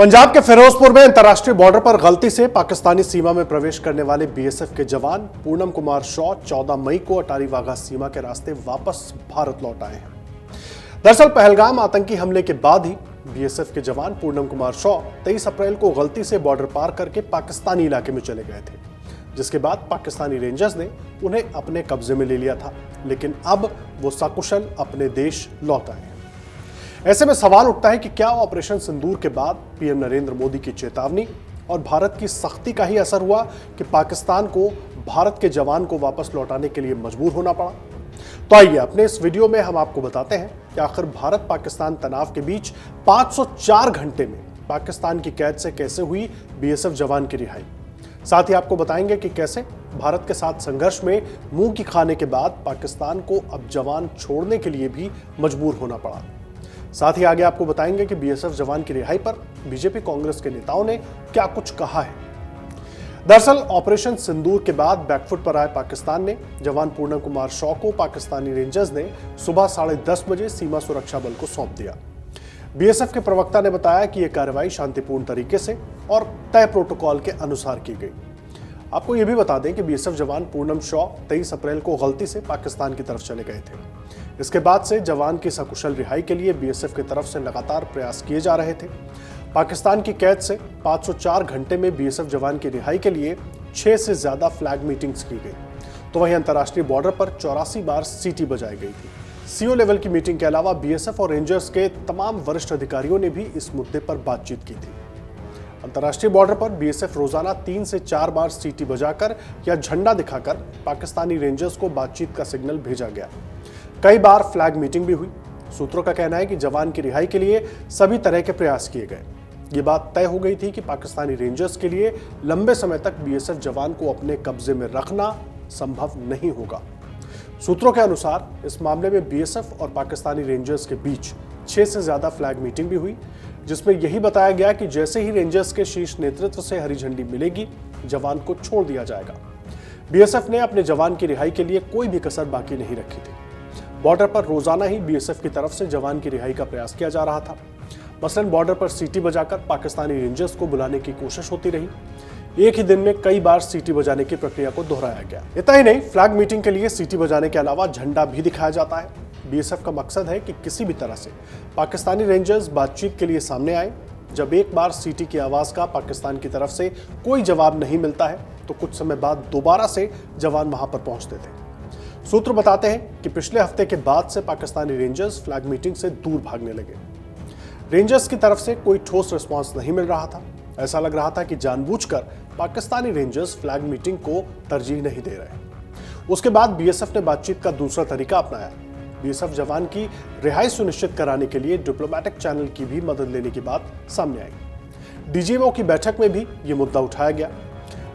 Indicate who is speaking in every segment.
Speaker 1: पंजाब के फिरोजपुर में अंतर्राष्ट्रीय बॉर्डर पर गलती से पाकिस्तानी सीमा में प्रवेश करने वाले बीएसएफ के जवान पूनम कुमार शॉ 14 मई को अटारी वाघा सीमा के रास्ते वापस भारत लौट आए हैं। दरअसल पहलगाम आतंकी हमले के बाद ही बीएसएफ के जवान पूनम कुमार शॉ 23 अप्रैल को गलती से बॉर्डर पार करके पाकिस्तानी इलाके में चले गए थे, जिसके बाद पाकिस्तानी रेंजर्स ने उन्हें अपने कब्जे में ले लिया था, लेकिन अब वो सकुशल अपने देश लौट आए हैं। ऐसे में सवाल उठता है कि क्या ऑपरेशन सिंदूर के बाद पीएम नरेंद्र मोदी की चेतावनी और भारत की सख्ती का ही असर हुआ कि पाकिस्तान को भारत के जवान को वापस लौटाने के लिए मजबूर होना पड़ा। तो आइए अपने इस वीडियो में हम आपको बताते हैं कि आखिर भारत पाकिस्तान तनाव के बीच 504 घंटे में पाकिस्तान की कैद से कैसे हुई बीएसएफ जवान की रिहाई। साथ ही आपको बताएंगे कि कैसे भारत के साथ संघर्ष में मुंह की खाने के बाद पाकिस्तान को अब जवान छोड़ने के लिए भी मजबूर होना पड़ा। साथ ही आगे आपको बताएंगे कि बीएसएफ जवान की रिहाई पर बीजेपी कांग्रेस के नेताओं ने क्या कुछ कहा है। दरअसल ऑपरेशन सिंदूर के बाद बैकफुट पर आए पाकिस्तान ने जवान पूनम कुमार शॉ को पाकिस्तानी रेंजर्स ने सुबह 10:30 बजे सीमा सुरक्षा बल को सौंप दिया। बीएसएफ के प्रवक्ता ने बताया कि यह कार्रवाई शांतिपूर्ण तरीके से और तय प्रोटोकॉल के अनुसार की गई। आपको यह भी बता दें कि बीएसएफ जवान पूनम शॉ 23 अप्रैल को गलती से पाकिस्तान की तरफ चले गए थे। इसके बाद से जवान की सकुशल रिहाई के लिए बीएसएफ की तरफ से लगातार प्रयास किए जा रहे थे। पाकिस्तान की कैद से 504 घंटे में बीएसएफ जवान की रिहाई के लिए 6 से ज्यादा फ्लैग मीटिंग्स की गई। तो वहीं अंतर्राष्ट्रीय बॉर्डर पर 84 बार सीटी बजाई गई थी। सीओ लेवल की मीटिंग के अलावा बीएसएफ और रेंजर्स के तमाम वरिष्ठ अधिकारियों ने भी इस मुद्दे पर बातचीत की थी। अंतर्राष्ट्रीय बॉर्डर पर बीएसएफ रोजाना 3 से 4 बार सीटी बजाकर या झंडा दिखाकर पाकिस्तानी रेंजर्स को बातचीत का सिग्नल भेजा गया। कई बार फ्लैग मीटिंग भी हुई। सूत्रों का कहना है कि जवान की रिहाई के लिए सभी तरह के प्रयास किए गए। ये बात तय हो गई थी कि पाकिस्तानी रेंजर्स के लिए लंबे समय तक बीएसएफ जवान को अपने कब्जे में रखना संभव नहीं होगा। सूत्रों के अनुसार इस मामले में बीएसएफ और पाकिस्तानी रेंजर्स के बीच 6 से ज्यादा फ्लैग मीटिंग भी हुई, जिसमें यही बताया गया कि जैसे ही रेंजर्स के शीर्ष नेतृत्व से हरी झंडी मिलेगी, जवान को छोड़ दिया जाएगा। बीएसएफ ने अपने जवान की रिहाई के लिए कोई भी कसर बाकी नहीं रखी थी। बॉर्डर पर रोजाना ही बीएसएफ की तरफ से जवान की रिहाई का प्रयास किया जा रहा था। मसलन बॉर्डर पर सीटी बजाकर पाकिस्तानी रेंजर्स को बुलाने की कोशिश होती रही। एक ही दिन में कई बार सीटी बजाने की प्रक्रिया को दोहराया गया। इतना ही नहीं, फ्लैग मीटिंग के लिए सीटी बजाने के अलावा झंडा भी दिखाया जाता है। बीएसएफ का मकसद है कि किसी भी तरह से पाकिस्तानी रेंजर्स बातचीत के लिए सामने आए। जब एक बार सीटी की आवाज का पाकिस्तान की तरफ से कोई जवाब नहीं मिलता है तो कुछ समय बाद दोबारा से जवान वहां पर पहुंचते थे। सूत्र बताते हैं कि पिछले हफ्ते के बाद से पाकिस्तानी रेंजर्स फ्लैग मीटिंग से दूर भागने लगे। रेंजर्स की तरफ से कोई ठोस रिस्पांस नहीं मिल रहा था। ऐसा लग रहा था कि जानबूझकर पाकिस्तानी रेंजर्स फ्लैग मीटिंग को तरजीह नहीं दे रहे। उसके बाद बीएसएफ ने बातचीत का दूसरा तरीका अपनाया। बीएसएफ जवान की रिहाई सुनिश्चित कराने के लिए डिप्लोमेटिक चैनल की भी मदद लेने की बात सामने आई। डीजीएमओ की बैठक में भी ये मुद्दा उठाया गया।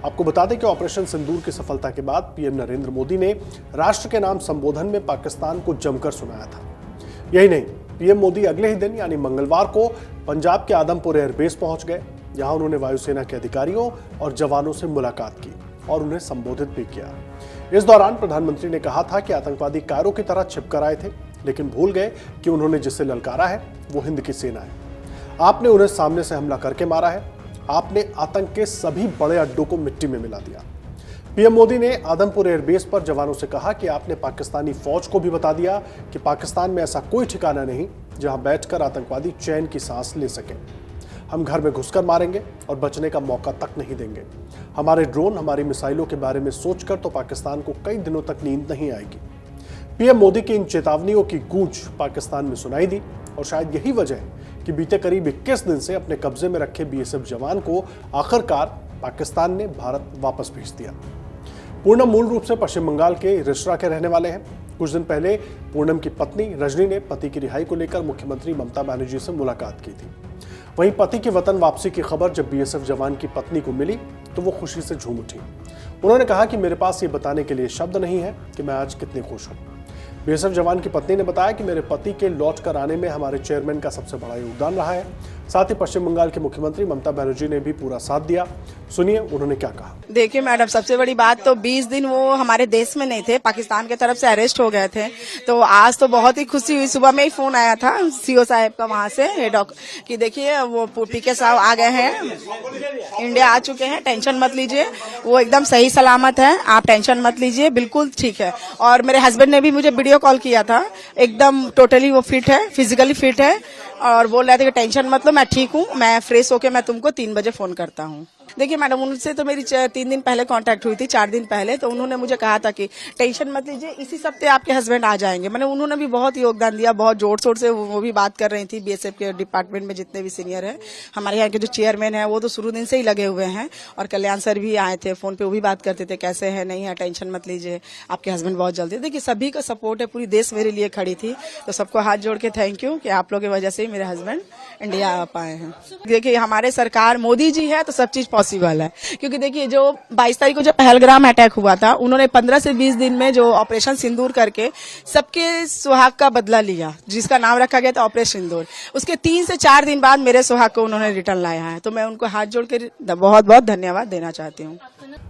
Speaker 1: आपको बता दें कि ऑपरेशन सिंदूर की सफलता के बाद पीएम नरेंद्र मोदी ने राष्ट्र के नाम संबोधन में पाकिस्तान को जमकर सुनाया था। यही नहीं, पीएम मोदी अगले ही दिन यानी मंगलवार को पंजाब के आदमपुर एयरबेस पहुंच गए। यहां उन्होंने वायुसेना के अधिकारियों और जवानों से मुलाकात की और उन्हें संबोधित भी किया। इस दौरान प्रधानमंत्री ने कहा था कि आतंकवादी कायरों की तरह छिपकर आए थे, लेकिन भूल गए कि उन्होंने जिसे ललकारा है वो हिंद की सेना है। आपने उन्हें सामने से हमला करके मारा है। आपने आतंक के सभी बड़े अड्डों को मिट्टी में मिला दिया। पीएम मोदी ने आदमपुर एयरबेस पर जवानों से कहा कि आपने पाकिस्तानी फौज को भी बता दिया कि पाकिस्तान में ऐसा कोई ठिकाना नहीं जहां बैठकर आतंकवादी चैन की सांस ले सके। हम घर में घुसकर मारेंगे और बचने का मौका तक नहीं देंगे। हमारे ड्रोन, हमारी मिसाइलों के बारे में सोचकर तो पाकिस्तान को कई दिनों तक नींद नहीं आएगी। पीएम मोदी की इन चेतावनियों की गूंज पाकिस्तान में सुनाई दी और शायद यही वजह है कि बीते करीब 21 दिन से अपने कब्जे में रखे बीएसएफ जवान को आखिरकार पाकिस्तान ने भारत वापस भेज दिया। पूनम मूल रूप से पश्चिम बंगाल के रिसरा के रहने वाले हैं। कुछ दिन पहले पूनम की पत्नी रजनी ने पति की रिहाई को लेकर मुख्यमंत्री ममता बनर्जी से मुलाकात की थी। वहीं पति की वतन वापसी की खबर जब बीएसएफ जवान की पत्नी को मिली तो वो खुशी से झूम उठी। उन्होंने कहा कि मेरे पास ये बताने के लिए शब्द नहीं है कि मैं आज कितनी खुश हूँ। बीएसएफ जवान की पत्नी ने बताया कि मेरे पति के लौट कर आने में हमारे चेयरमैन का सबसे बड़ा योगदान रहा है। साथ ही पश्चिम बंगाल के मुख्यमंत्री ममता बनर्जी ने भी पूरा साथ दिया। सुनिए उन्होंने क्या कहा।
Speaker 2: देखिए मैडम, सबसे बड़ी बात तो 20 दिन वो हमारे देश में नहीं थे, पाकिस्तान की तरफ से अरेस्ट हो गए थे। तो आज तो बहुत ही खुशी हुई। सुबह में ही फोन आया था सीओ साहब का वहां से कि देखिए वो पीके साहब आ गए हैं, इंडिया आ चुके हैं, टेंशन मत लीजिए, वो एकदम सही सलामत है, आप टेंशन मत लीजिए, बिल्कुल ठीक है। और मेरे हस्बैंड ने भी मुझे वीडियो कॉल किया था, एकदम टोटली वो फिट है, फिजिकली फिट है, और बोल रहे थे कि टेंशन मत लो, मैं ठीक हूँ, मैं फ्रेश होके मैं तुमको 3 बजे फोन करता हूँ। देखिए मैडम, उनसे तो मेरी 3 दिन पहले कांटेक्ट हुई थी, 4 दिन पहले। तो उन्होंने मुझे कहा था कि टेंशन मत लीजिए, इसी हफ्ते आपके हस्बैंड आ जाएंगे। मैंने उन्होंने भी बहुत योगदान दिया, बहुत जोर शोर से वो भी बात कर रही थी। बीएसएफ के डिपार्टमेंट में जितने भी सीनियर है, हमारे यहाँ के जो चेयरमैन है, वो तो शुरू दिन से ही लगे हुए हैं। और कल्याण सर भी आए थे, फोन पे वो भी बात करते थे, कैसे है, नहीं है, टेंशन मत लीजिए, आपके हस्बैंड बहुत जल्दी। देखिए सभी का सपोर्ट है, पूरी देश मेरे लिए खड़ी थी। तो सबको हाथ जोड़ के थैंक यू कि आप लोगों की वजह से ही मेरे हस्बैंड इंडिया आ पाए हैं। देखिए हमारे सरकार मोदी जी है तो सब चीज पॉसिबल है। क्योंकि देखिए जो 22 तारीख को जो पहलगाम अटैक हुआ था, उन्होंने 15 से 20 दिन में जो ऑपरेशन सिंदूर करके सबके सुहाग का बदला लिया, जिसका नाम रखा गया था ऑपरेशन सिंदूर। उसके 3 से 4 दिन बाद मेरे सुहाग को उन्होंने रिटर्न लाया है। तो मैं उनको हाथ जोड़ के बहुत बहुत धन्यवाद देना चाहती हूँ।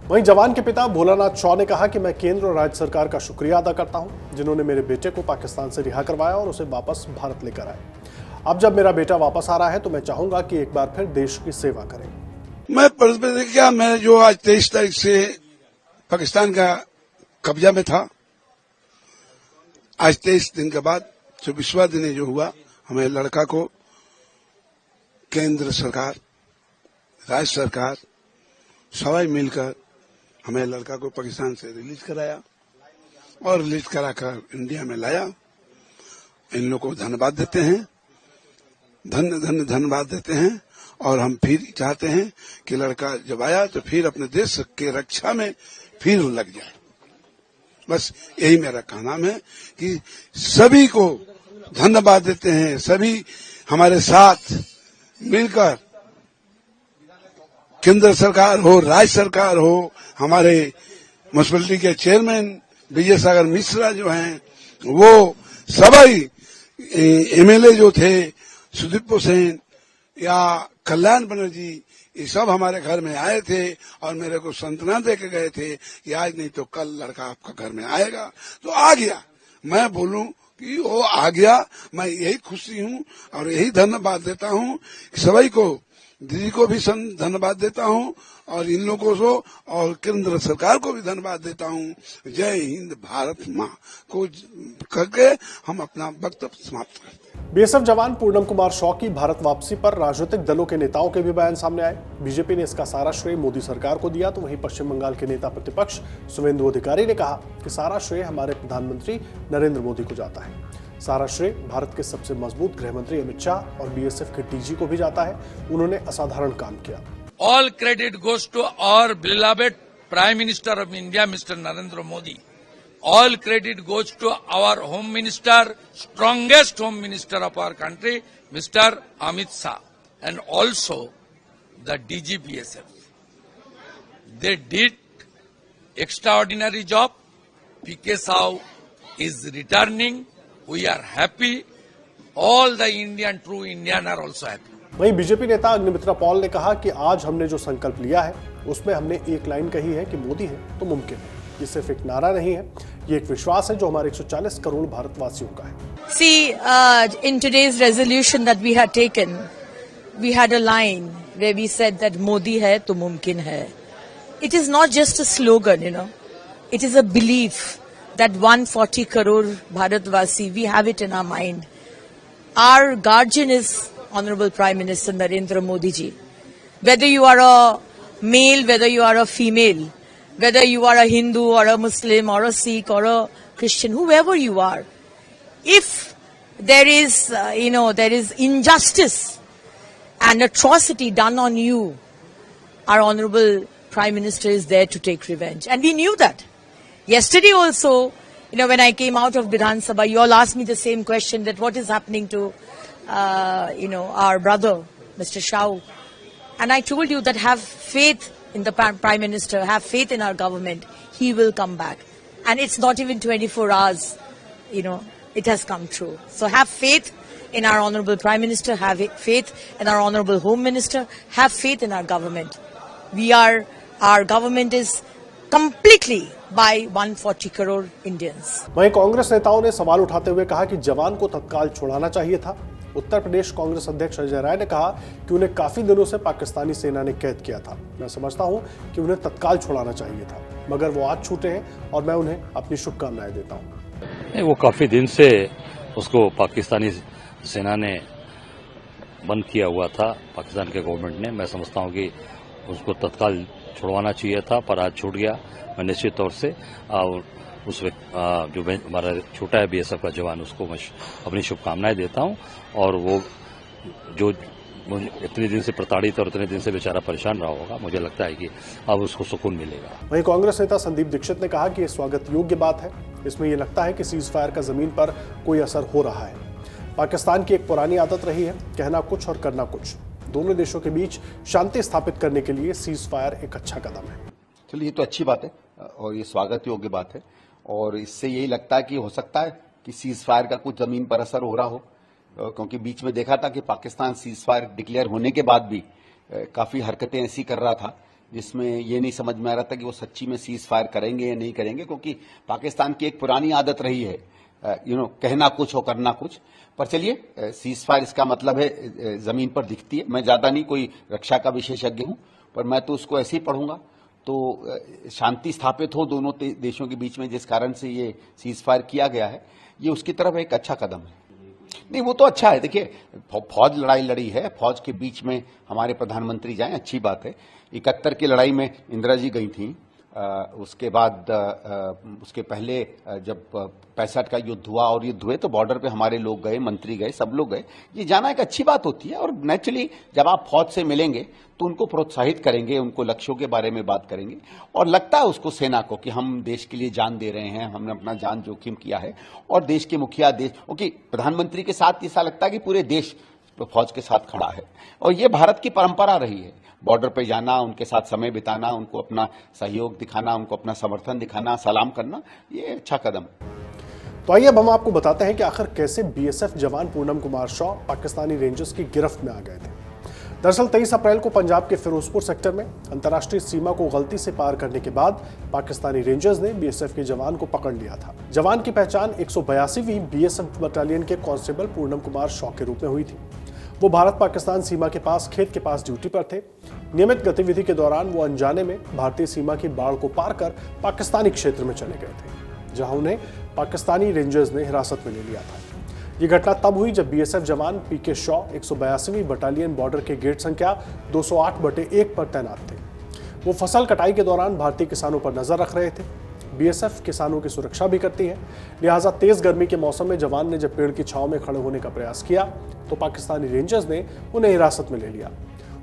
Speaker 1: वहीं जवान के पिता भोलानाथ शॉ ने कहा कि मैं केंद्र और राज्य सरकार का शुक्रिया अदा करता हूं, जिन्होंने मेरे बेटे को पाकिस्तान से रिहा करवाया और उसे वापस भारत लेकर आए। अब जब मेरा बेटा वापस आ रहा है तो मैं चाहूंगा कि एक बार फिर देश की सेवा करें।
Speaker 3: मैं जो आज 23 तारीख से पाकिस्तान का कब्जा में था, आज 23 दिन के बाद 24वां दिन जो हुआ, हमें लड़का को केंद्र सरकार, राज्य सरकार सवाई मिलकर हमें लड़का को पाकिस्तान से रिलीज कराया और रिलीज कराकर इंडिया में लाया। इन लोगों को धन्यवाद देते हैं, धन्यवाद देते हैं। और हम फिर चाहते हैं कि लड़का जब आया तो फिर अपने देश के रक्षा में फिर लग जाए। बस यही मेरा कहना है कि सभी को धन्यवाद देते हैं, सभी हमारे साथ मिलकर, केंद्र सरकार हो, राज्य सरकार हो, हमारे म्युनिसिपैलिटी के चेयरमैन विजय सागर मिश्रा जो हैं, वो सभी एमएलए जो थे, सुदीप सेन या कल्याण बनर्जी, ये सब हमारे घर में आए थे और मेरे को सांत्वना दे के गए थे कि आज नहीं तो कल लड़का आपका घर में आएगा। तो आ गया, मैं बोलूं कि वो आ गया, मैं यही खुशी हूं और यही धन्यवाद देता हूं। सभी को, दीदी को भी धन्यवाद देता हूं और इन लोगों को और केंद्र सरकार को भी धन्यवाद देता हूं। जय हिंद, भारत माँ को करके हम अपना वक्तव्य समाप्त करते हैं।
Speaker 1: बीएसएफ जवान पूनम कुमार शॉ की भारत वापसी पर राजनीतिक दलों के नेताओं के भी बयान सामने आए। बीजेपी ने इसका सारा श्रेय मोदी सरकार को दिया, तो वहीं पश्चिम बंगाल के नेता प्रतिपक्ष शुवेंदु अधिकारी ने कहा कि सारा श्रेय हमारे प्रधानमंत्री नरेंद्र मोदी को जाता है। सारा श्रेय भारत के सबसे मजबूत गृहमंत्री अमित शाह और बीएसएफ के डीजी को भी जाता है। उन्होंने असाधारण काम किया।
Speaker 4: All credit goes to our beloved Prime Minister of India, Mr. Narendra Modi. All credit goes to our Home Minister, strongest Home Minister of our country, Mr. Amit Shah, and also the DG BSF. They did extraordinary job. PK Sahu is returning. We are happy. All the true Indian are also happy.
Speaker 1: वहीं BJP नेता Agnimitra Paul ने कहा कि आज हमने जो संकल्प लिया है उसमें हमने एक लाइन कही है कि मोदी है तो मुमकिन है। ये सिर्फ एक नारा नहीं है, ये एक विश्वास है जो हमारे 140 करोड़ भारतवासियों का है।
Speaker 5: See, in today's resolution that we had taken, we had a line where we said that Modi hai to mumkin hai. It is not just a slogan, It is a belief that 140 crore Bharatvasi, we have it in our mind. Our guardian is Honorable Prime Minister Narendra Modi ji. Whether you are a male, whether you are a female, whether you are a Hindu or a Muslim or a Sikh or a Christian, whoever you are, if there is, there is injustice and atrocity done on you, our Honorable Prime Minister is there to take revenge. And we knew that. Yesterday also, when I came out of Vidhan Sabha, you all asked me the same question, that what is happening to our brother, Mr. Shah. And I told you that have faith in the Prime Minister, have faith in our government. He will come back. And it's not even 24 hours, it has come true. So have faith in our Honorable Prime Minister, have faith in our Honorable Home Minister, have faith in our government. Our government is completely by 140 crore Indians.
Speaker 1: वहीं कांग्रेस नेताओं ने सवाल उठाते हुए कहा कि जवान को तत्काल छुड़ाना चाहिए था। उत्तर प्रदेश कांग्रेस अध्यक्ष अजय राय ने कहा कि उन्हें काफी दिनों से पाकिस्तानी सेना ने कैद किया था। मैं समझता हूं कि उन्हें तत्काल छुड़ाना चाहिए था, मगर वो आज छूटे हैं और मैं उन्हें अपनी शुभकामनाएं देता हूं।
Speaker 6: वो काफी दिन से उसको पाकिस्तानी सेना ने बंद किया हुआ था, पाकिस्तान के गवर्नमेंट ने। मैं समझता हूं कि उसको तत्काल छुड़वाना चाहिए था, पर आज छूट गया। मैं निश्चित तौर से और उस जो हमारा छोटा है बीएसएफ का जवान, उसको मैं अपनी शुभकामनाएं देता हूं। और वो जो इतने दिन से प्रताड़ित और इतने दिन से बेचारा परेशान रहा होगा, मुझे लगता है कि अब उसको सुकून मिलेगा।
Speaker 1: वहीं कांग्रेस नेता संदीप दीक्षित ने कहा कि यह स्वागत योग्य बात है। इसमें यह लगता है कि सीज फायर का जमीन पर कोई असर हो रहा है। पाकिस्तान की एक पुरानी आदत रही है कहना कुछ और करना कुछ। दोनों देशों के बीच शांति स्थापित करने के लिए सीज फायर एक अच्छा कदम है।
Speaker 7: चलिए, ये तो अच्छी बात है और ये स्वागत योग्य बात है। और इससे यही लगता है कि हो सकता है कि सीज फायर का कुछ जमीन पर असर हो रहा हो, क्योंकि बीच में देखा था कि पाकिस्तान सीज फायर डिक्लेयर होने के बाद भी काफी हरकतें ऐसी कर रहा था जिसमें ये नहीं समझ में आ रहा था कि वो सच्ची में सीज फायर करेंगे या नहीं करेंगे, क्योंकि पाकिस्तान की एक पुरानी आदत रही है कहना कुछ और करना कुछ। पर चलिए, सीज फायर इसका मतलब है जमीन पर दिखती है। मैं ज्यादा नहीं कोई रक्षा का विशेषज्ञ हूं, पर मैं तो उसको ऐसे ही पढ़ूंगा तो शांति स्थापित हो दोनों देशों के बीच में, जिस कारण से ये सीज फायर किया गया है, ये उसकी तरफ एक अच्छा कदम है। नहीं, वो तो अच्छा है। देखिए, फौज लड़ाई लड़ी है, फौज के बीच में हमारे प्रधानमंत्री जाएं, अच्छी बात है। 71 की लड़ाई में इंदिरा जी गई थी, उसके बाद उसके पहले जब 65 का युद्ध हुआ और युद्ध हुए तो बॉर्डर पे हमारे लोग गए, मंत्री गए, सब लोग गए। ये जाना एक अच्छी बात होती है। और नेचुरली जब आप फौज से मिलेंगे तो उनको प्रोत्साहित करेंगे, उनको लक्ष्यों के बारे में बात करेंगे, और लगता है उसको सेना को कि हम देश के लिए जान दे रहे हैं, हमने अपना जान जोखिम किया है। और देश के मुखिया क्योंकि प्रधानमंत्री के साथ ऐसा लगता है कि पूरे देश फौज के साथ खड़ा है। और ये भारत की परंपरा रही है, बॉर्डर पे जाना, उनके साथ समय बिताना, उनको अपना सहयोग दिखाना, उनको अपना समर्थन दिखाना, सलाम करना, ये अच्छा कदम है।
Speaker 1: तो आइए अब हम आपको बताते हैं कि आखिर कैसे बीएसएफ जवान पूनम कुमार शॉ पाकिस्तानी रेंजर्स की गिरफ्त में आ गए थे। दरअसल 23 अप्रैल को पंजाब के फिरोजपुर सेक्टर में अंतर्राष्ट्रीय सीमा को गलती से पार करने के बाद पाकिस्तानी रेंजर्स ने बीएसएफ के जवान को पकड़ लिया था। जवान की पहचान 182वीं बीएसएफ बटालियन के कांस्टेबल पूनम कुमार शॉ के रूप में हुई थी। वो भारत पाकिस्तान सीमा के पास खेत के पास ड्यूटी पर थे। नियमित गतिविधि के दौरान वो अनजाने में भारतीय सीमा की बाड़ को पार कर पाकिस्तानी क्षेत्र में चले गए थे, जहां उन्हें पाकिस्तानी रेंजर्स ने हिरासत में ले लिया था। ये घटना तब हुई जब बीएसएफ जवान पीके शॉ 182वीं बटालियन बॉर्डर के गेट संख्या 208/1 पर तैनात थे। वो फसल कटाई के दौरान भारतीय किसानों पर नजर रख रहे थे। बीएसएफ किसानों की सुरक्षा भी करती है, लिहाजा तेज गर्मी के मौसम में जवान ने जब पेड़ की छांव में खड़े होने का प्रयास किया तो पाकिस्तानी रेंजर्स ने उन्हें हिरासत में ले लिया।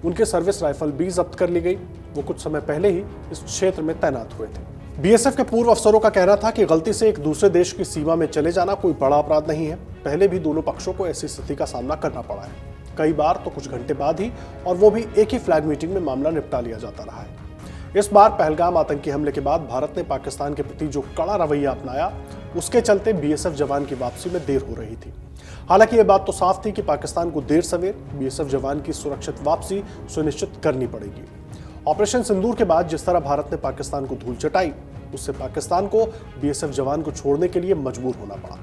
Speaker 1: उनके सर्विस राइफल भी जब्त कर ली गई। वो कुछ समय पहले ही इस क्षेत्र में तैनात हुए थे। बीएसएफ के पूर्व अफसरों का कहना था कि गलती से एक दूसरे देश की सीमा में चले जाना कोई बड़ा अपराध नहीं है। पहले भी दोनों पक्षों को ऐसी स्थिति का सामना करना पड़ा है, कई बार तो कुछ घंटे बाद ही, और वो भी एक ही फ्लैग मीटिंग में मामला निपटा लिया जाता रहा है। इस बार पहलगाम आतंकी हमले के बाद भारत ने पाकिस्तान के प्रति जो कड़ा रवैया अपनाया, उसके चलते बीएसएफ जवान की वापसी में देर हो रही थी। हालांकि यह बात तो साफ थी कि पाकिस्तान को देर सवेर बीएसएफ जवान की सुरक्षित वापसी सुनिश्चित करनी पड़ेगी। ऑपरेशन सिंदूर के बाद जिस तरह भारत ने पाकिस्तान को धूल चटाई, उससे पाकिस्तान को बीएसएफ जवान को छोड़ने के लिए मजबूर होना पड़ा।